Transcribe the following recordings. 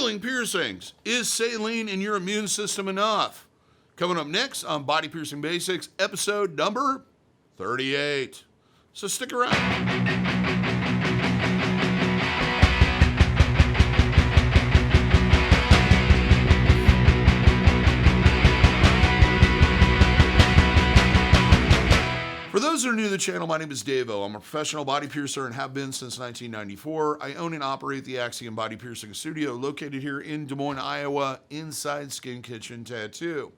Healing piercings. Is saline in your immune system enough? Coming up next on Body Piercing Basics, episode number 38. So stick around. For those that are new to the channel, my name is DaVo. I'm a professional body piercer and have been since 1994. I own and operate the Axiom Body Piercing Studio located here in Des Moines, Iowa, inside Skin Kitchen Tattoo.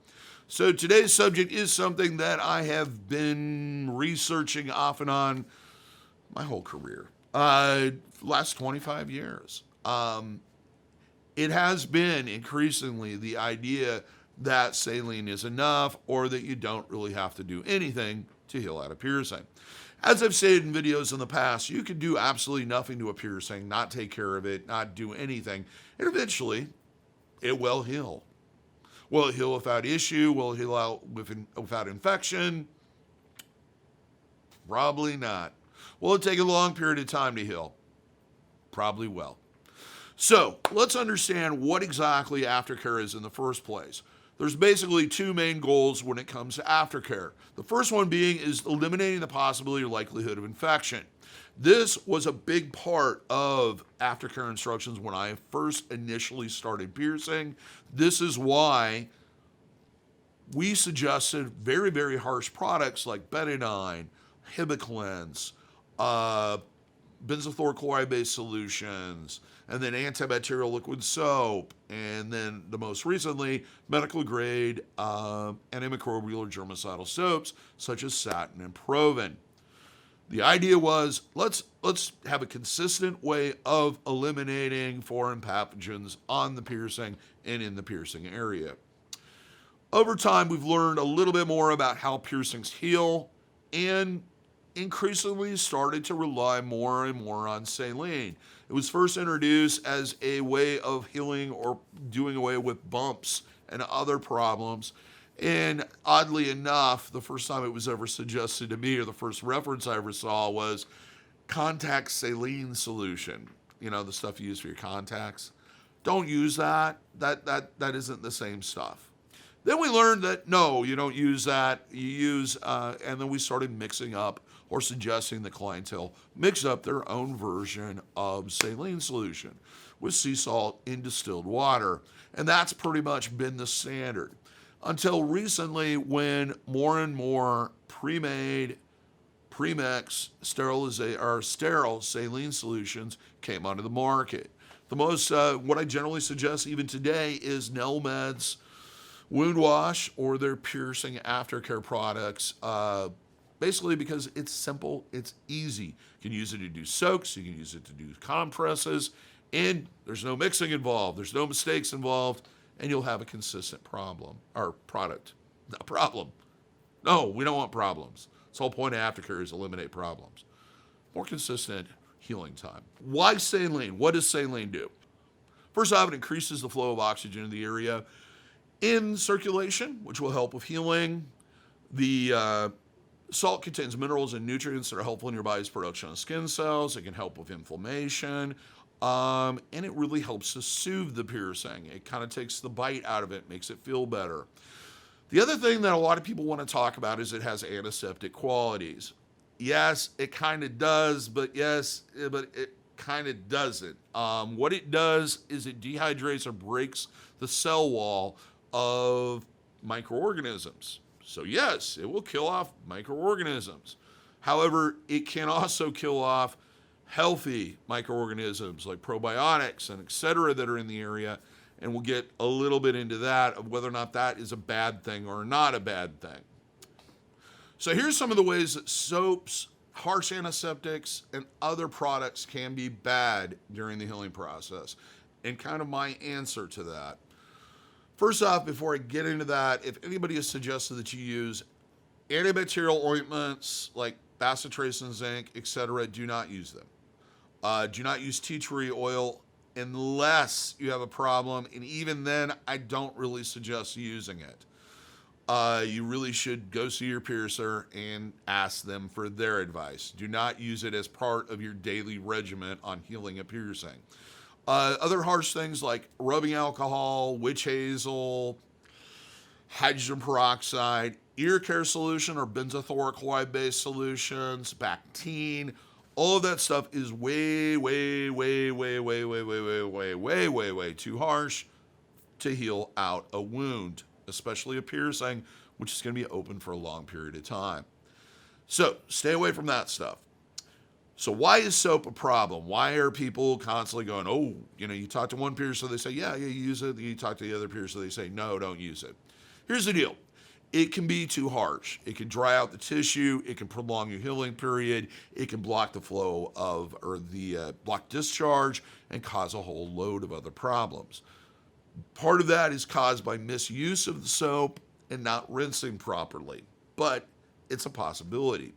So today's subject is something that I have been researching off and on my whole career, last 25 years. It has been increasingly the idea that saline is enough or that you don't really have to do anything to heal out a piercing. As I've stated in videos in the past, you can do absolutely nothing to a piercing, not take care of it, not do anything, and eventually it will heal. Will it heal without issue? Will it heal out without infection? Probably not. Will it take a long period of time to heal? Probably will. So let's understand what exactly aftercare is in the first place. There's basically two main goals when it comes to aftercare. The first one being is eliminating the possibility or likelihood of infection. This was a big part of aftercare instructions when I first initially started piercing. This is why we suggested very, very harsh products like betadine, Hibiclens, benzoyl chloride-based solutions, and then antibacterial liquid soap, and then the most recently, medical grade antimicrobial or germicidal soaps such as satin and Proven. The idea was let's have a consistent way of eliminating foreign pathogens on the piercing and in the piercing area. Over time, we've learned a little bit more about how piercings heal and increasingly started to rely more and more on saline. It was first introduced as a way of healing or doing away with bumps and other problems. And oddly enough, the first time it was ever suggested to me, or the first reference I ever saw, was contact saline solution. You know, the stuff you use for your contacts. Don't use that. That isn't the same stuff. Then we learned that no, you don't use that. You use, and then we started mixing up or suggesting the clientele mix up their own version of saline solution with sea salt in distilled water. And that's pretty much been the standard until recently when more and more pre-made, pre-mix sterile saline solutions came onto the market. The most, what I generally suggest even today is Nelmed's Wound Wash or their piercing aftercare products, basically because it's simple, it's easy. You can use it to do soaks, you can use it to do compresses, and there's no mixing involved, there's no mistakes involved, and you'll have a consistent problem, or product. Not problem. No, we don't want problems. The whole point of aftercare is eliminate problems. More consistent healing time. Why saline? What does saline do? First off, it increases the flow of oxygen in the area in circulation, which will help with healing. The salt contains minerals and nutrients that are helpful in your body's production of skin cells. It can help with inflammation, and it really helps to soothe the piercing. It kind of takes the bite out of it, makes it feel better. The other thing that a lot of people want to talk about is it has antiseptic qualities. Yes, it kind of does, but it kind of doesn't. What it does is it dehydrates or breaks the cell wall of microorganisms. So yes, it will kill off microorganisms. However, it can also kill off healthy microorganisms like probiotics and et cetera that are in the area. And we'll get a little bit into that of whether or not that is a bad thing or not a bad thing. So here's some of the ways that soaps, harsh antiseptics, and other products can be bad during the healing process, and kind of my answer to that. First off, before I get into that, if anybody has suggested that you use antibacterial ointments like bacitracin, zinc, etc., do not use them. Do not use tea tree oil unless you have a problem, and even then, I don't really suggest using it. You really should go see your piercer and ask them for their advice. Do not use it as part of your daily regimen on healing a piercing. Other harsh things like rubbing alcohol, witch hazel, hydrogen peroxide, ear care solution or benzothiochloride based solutions, Bactine, all of that stuff is way, way, way, way, way, way, way, way, way, way, way, way too harsh to heal out a wound, especially a piercing, which is going to be open for a long period of time. So stay away from that stuff. So why is soap a problem? Why are people constantly going, oh, you talk to one piercer, they say, yeah, use it. You talk to the other piercer, they say, no, don't use it. Here's the deal. It can be too harsh. It can dry out the tissue. It can prolong your healing period. It can block the flow block discharge and cause a whole load of other problems. Part of that is caused by misuse of the soap and not rinsing properly, but it's a possibility.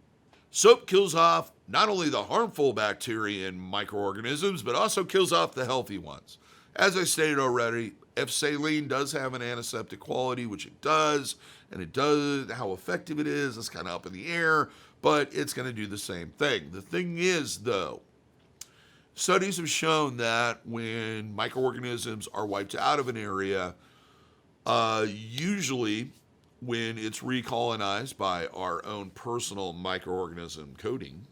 Soap kills off not only the harmful bacteria and microorganisms, but also kills off the healthy ones. As I stated already, if saline does have an antiseptic quality, which it does, and it does, how effective it is kind of up in the air, but it's going to do the same thing. The thing is, though, studies have shown that when microorganisms are wiped out of an area, usually when it's recolonized by our own personal microorganism coating,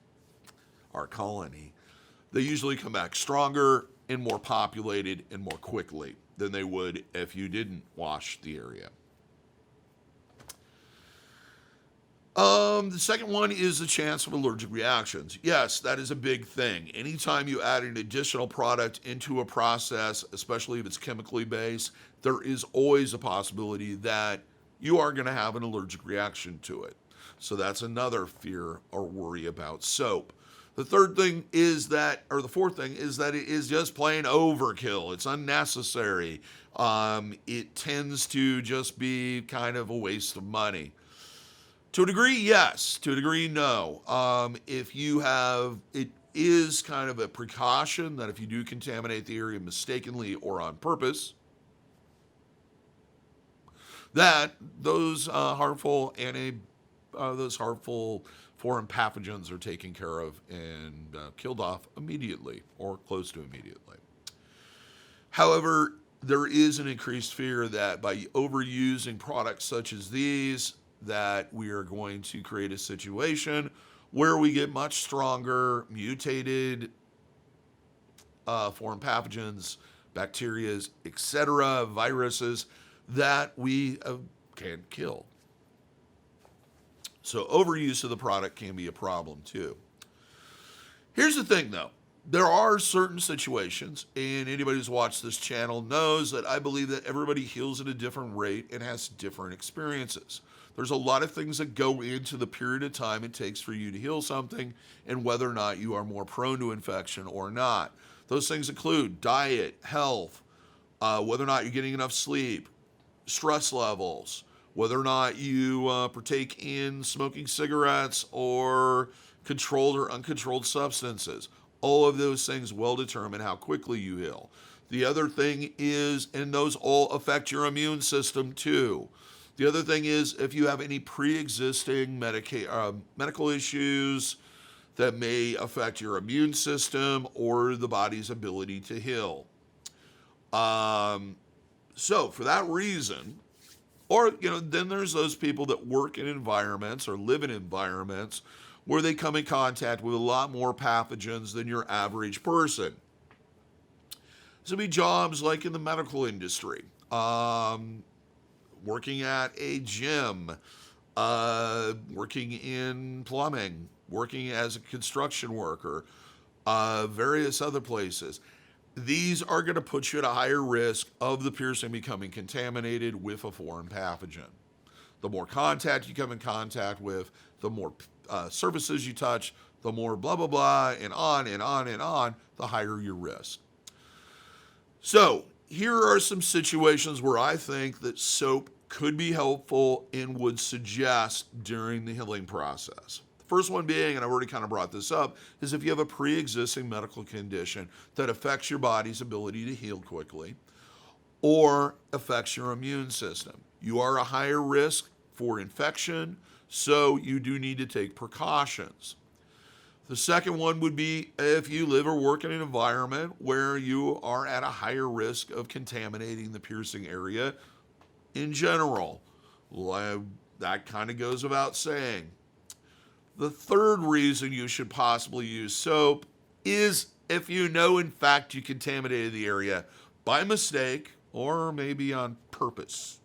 our colony, they usually come back stronger and more populated and more quickly than they would if you didn't wash the area. The second one is the chance of allergic reactions. Yes, that is a big thing. Anytime you add an additional product into a process, especially if it's chemically based, there is always a possibility that you are going to have an allergic reaction to it. So that's another fear or worry about soap. The fourth thing is that it is just plain overkill. It's unnecessary. It tends to just be kind of a waste of money. To a degree, yes. To a degree, no. It is kind of a precaution that if you do contaminate the area mistakenly or on purpose, that those harmful foreign pathogens are taken care of and killed off immediately or close to immediately. However, there is an increased fear that by overusing products such as these, that we are going to create a situation where we get much stronger, mutated foreign pathogens, bacteria, etc., viruses that we can't kill. So overuse of the product can be a problem too. Here's the thing though. There are certain situations, and anybody who's watched this channel knows that I believe that everybody heals at a different rate and has different experiences. There's a lot of things that go into the period of time it takes for you to heal something and whether or not you are more prone to infection or not. Those things include diet, health, whether or not you're getting enough sleep, stress levels, whether or not you partake in smoking cigarettes or controlled or uncontrolled substances. All of those things will determine how quickly you heal. The other thing is, and those all affect your immune system too. The other thing is if you have any pre-existing medical issues that may affect your immune system or the body's ability to heal. So for that reason, or, then there's those people that work in environments or live in environments where they come in contact with a lot more pathogens than your average person. This would be jobs like in the medical industry, working at a gym, working in plumbing, working as a construction worker, various other places. These are going to put you at a higher risk of the piercing becoming contaminated with a foreign pathogen. The more contact you come in contact with, the more surfaces you touch, the more blah, blah, blah, and on and on and on, the higher your risk. So here are some situations where I think that soap could be helpful and would suggest during the healing process. First one being, and I've already kind of brought this up, is if you have a pre-existing medical condition that affects your body's ability to heal quickly or affects your immune system. You are a higher risk for infection, so you do need to take precautions. The second one would be if you live or work in an environment where you are at a higher risk of contaminating the piercing area in general. That kind of goes without saying. The third reason you should possibly use soap is if you know, in fact, you contaminated the area by mistake or maybe on purpose.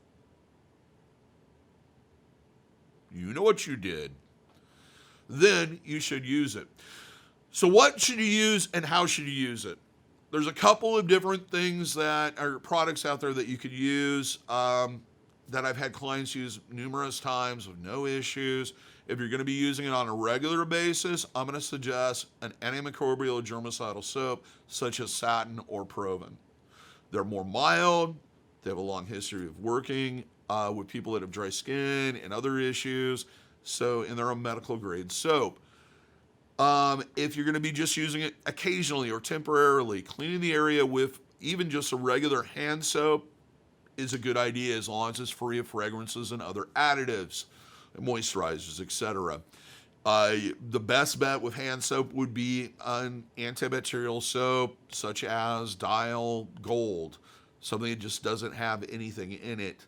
You know what you did. Then you should use it. So what should you use and how should you use it? There's a couple of different things that are products out there that you could use that I've had clients use numerous times with no issues. If you're going to be using it on a regular basis, I'm going to suggest an antimicrobial or germicidal soap such as Saline or Proven. They're more mild. They have a long history of working with people that have dry skin and other issues. And they're a medical grade soap. If you're going to be just using it occasionally or temporarily, cleaning the area with even just a regular hand soap is a good idea as long as it's free of fragrances and other additives, moisturizers, etc. The best bet with hand soap would be an antibacterial soap such as Dial Gold, something that just doesn't have anything in it.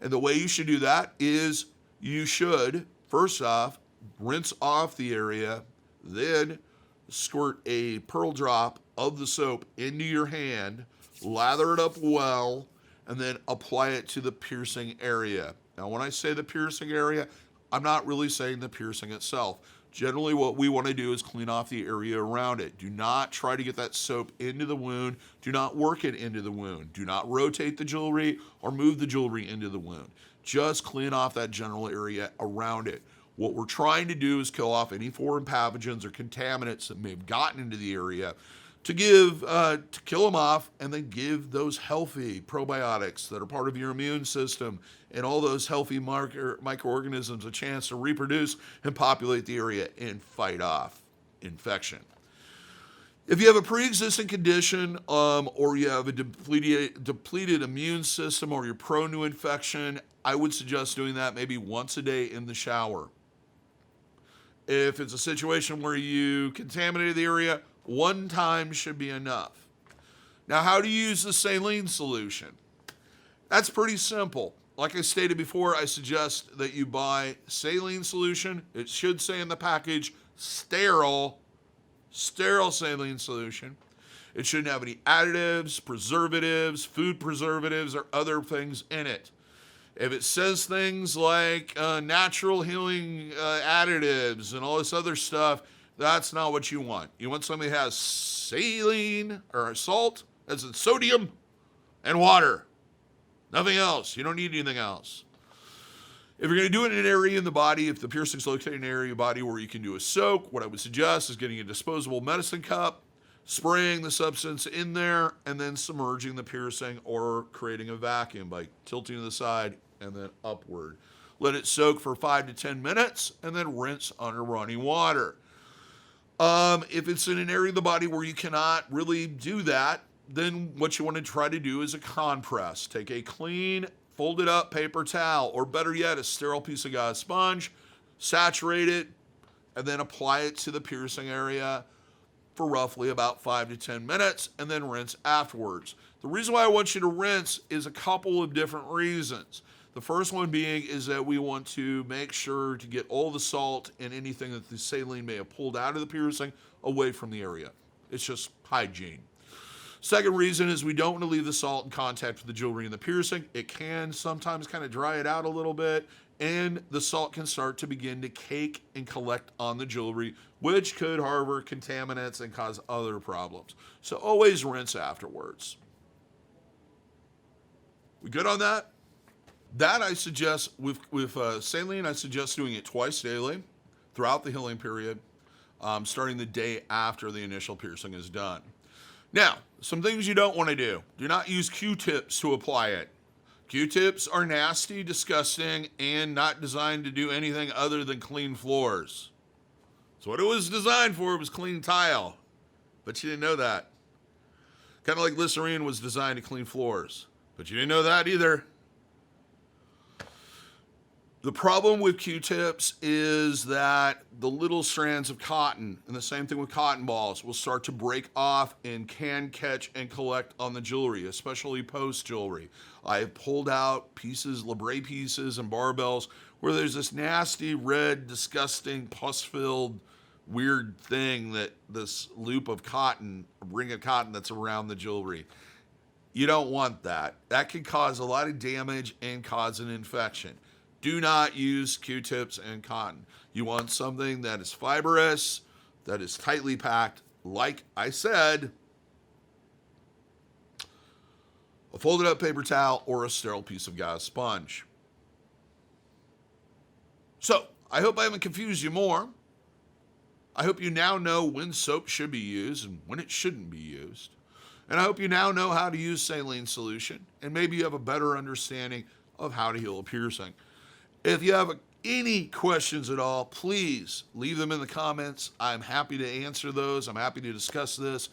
And the way you should do that is you should, first off, rinse off the area, then squirt a pearl drop of the soap into your hand, lather it up well, and then apply it to the piercing area. Now, when I say the piercing area, I'm not really saying the piercing itself. Generally, what we want to do is clean off the area around it. Do not try to get that soap into the wound. Do not work it into the wound. Do not rotate the jewelry or move the jewelry into the wound. Just clean off that general area around it. What we're trying to do is kill off any foreign pathogens or contaminants that may have gotten into the area to kill them off and then give those healthy probiotics that are part of your immune system and all those healthy microorganisms a chance to reproduce and populate the area and fight off infection. If you have a pre-existing condition or you have a depleted immune system or you're prone to infection, I would suggest doing that maybe once a day in the shower. If it's a situation where you contaminated the area, one time should be enough. Now, how do you use the saline solution? That's pretty simple. Like I stated before, I suggest that you buy saline solution. It should say in the package, sterile saline solution. It shouldn't have any additives, preservatives, food preservatives, or other things in it. If it says things like natural healing additives and all this other stuff, that's not what you want. You want something that has saline or salt, that's sodium, and water. Nothing else. You don't need anything else. If you're going to do it in an area in the body, if the piercing's located in an area of the body where you can do a soak, what I would suggest is getting a disposable medicine cup, spraying the substance in there, and then submerging the piercing or creating a vacuum by tilting to the side and then upward. Let it soak for 5 to 10 minutes and then rinse under running water. If it's in an area of the body where you cannot really do that, then what you want to try to do is a compress. Take a clean, folded up paper towel, or better yet, a sterile piece of gauze sponge, saturate it, and then apply it to the piercing area for roughly about 5 to 10 minutes, and then rinse afterwards. The reason why I want you to rinse is a couple of different reasons. The first one being is that we want to make sure to get all the salt and anything that the saline may have pulled out of the piercing away from the area. It's just hygiene. Second reason is we don't want to leave the salt in contact with the jewelry and the piercing. It can sometimes kind of dry it out a little bit, and the salt can start to begin to cake and collect on the jewelry, which could harbor contaminants and cause other problems. So always rinse afterwards. We good on that? That I suggest, with saline, I suggest doing it twice daily throughout the healing period, starting the day after the initial piercing is done. Now, some things you don't want to do. Do not use Q-tips to apply it. Q-tips are nasty, disgusting, and not designed to do anything other than clean floors. So what it was designed for was clean tile, but you didn't know that. Kind of like Listerine was designed to clean floors, but you didn't know that either. The problem with Q-tips is that the little strands of cotton, and the same thing with cotton balls, will start to break off and can catch and collect on the jewelry, especially post jewelry. I have pulled out pieces, labret pieces, and barbells where there's this nasty, red, disgusting, pus-filled, weird thing that this loop of cotton, a ring of cotton that's around the jewelry. You don't want that. That can cause a lot of damage and cause an infection. Do not use Q-tips and cotton. You want something that is fibrous, that is tightly packed, like I said, a folded up paper towel or a sterile piece of gauze sponge. So, I hope I haven't confused you more. I hope you now know when soap should be used and when it shouldn't be used. And I hope you now know how to use saline solution, and maybe you have a better understanding of how to heal a piercing. If you have any questions at all, please leave them in the comments. I'm happy to answer those. I'm happy to discuss this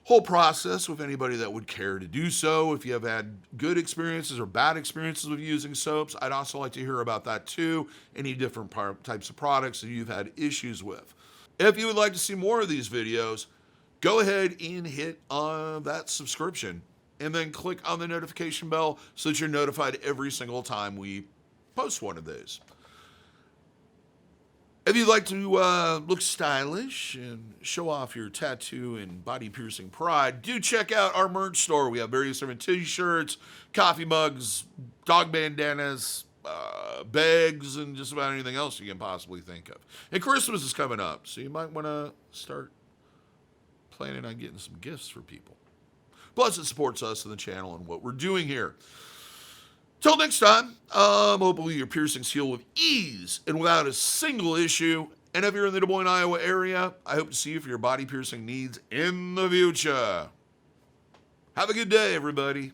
whole process with anybody that would care to do so. If you have had good experiences or bad experiences with using soaps, I'd also like to hear about that too. Any different types of products that you've had issues with. If you would like to see more of these videos, go ahead and hit on that subscription and then click on the notification bell so that you're notified every single time we post one of these. If you'd like to look stylish and show off your tattoo and body piercing pride, do check out our merch store. We have various different t-shirts, coffee mugs, dog bandanas, bags, and just about anything else you can possibly think of. And Christmas is coming up, so you might want to start planning on getting some gifts for people. Plus, it supports us and the channel and what we're doing here. Till next time, hopefully your piercings heal with ease and without a single issue. And if you're in the Des Moines, Iowa area, I hope to see you for your body piercing needs in the future. Have a good day, everybody.